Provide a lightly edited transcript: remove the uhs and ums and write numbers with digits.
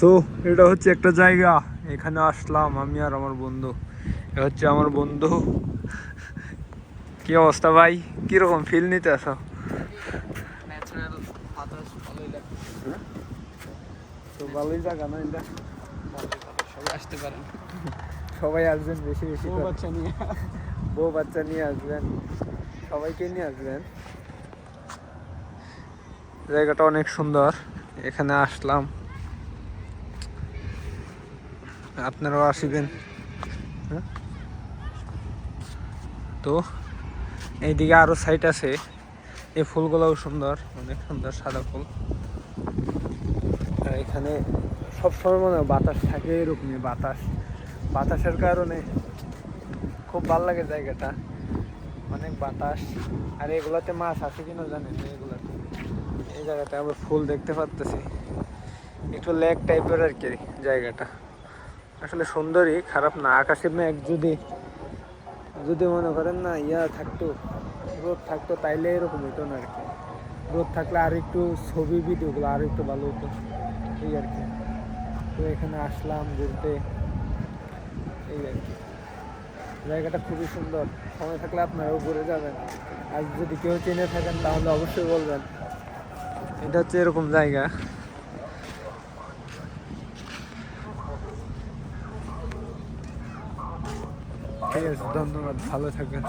So এটা হচ্ছে একটা জায়গা, এখানে আসলাম আমি আর আমার বন্ধু। এটা হচ্ছে আমার বন্ধু। কি অবস্থা ভাই, কিরকম ফিল নিতে আসো? ন্যাচারাল বাতাস ভালোই লাগে। তো ভালোই জায়গা না এটা, সবাই আসতে পারেন, সবাই আসবেন বেশি বেশি বউ করে। বাচ্চা নিয়ে। বউ বাচ্চা নিয়ে আসবেন, সবাইকে নিয়ে আসবেন। জায়গাটা অনেক সুন্দর, এখানে আসলাম, আপনারাও আসবেন। হ্যাঁ? তো এইদিকে আরো সাইট আছে, এই ফুলগুলোও সুন্দর, অনেক সুন্দর সাদা ফুল। আর এখানে সবসময় মনে হয় বাতাস থাকে, এরকমই বাতাসের কারণে খুব ভালো লাগে জায়গাটা, অনেক বাতাস। আর এগুলাতে মাছ আছে কিনা জানেন, এগুলাতে এই জায়গাতে আবার ফুল দেখতে পাচ্তেছি, একটু লেক টাইপের আর কি জায়গাটা। আসলে সুন্দরই, খারাপ না। আকাশের মেঘ যদি যদি মনে করেন না থাকতো, রোদ থাকতো, তাইলে এরকম হতো না আর কি। রোদ থাকলে আর একটু ছবি ভিডিওগুলো আর একটু ভালো হতো, এই আর কি। তো এখানে আসলাম ঘুরতে, এই আর কি। জায়গাটা খুবই সুন্দর, সময় থাকলে আপনারাও ঘুরে যাবেন। আর যদি কেউ চিনে থাকেন তাহলে অবশ্যই বলবেন। এটা হচ্ছে এরকম জায়গা। ঠিক আছে, ধন্যবাদ, ভালো থাকবেন।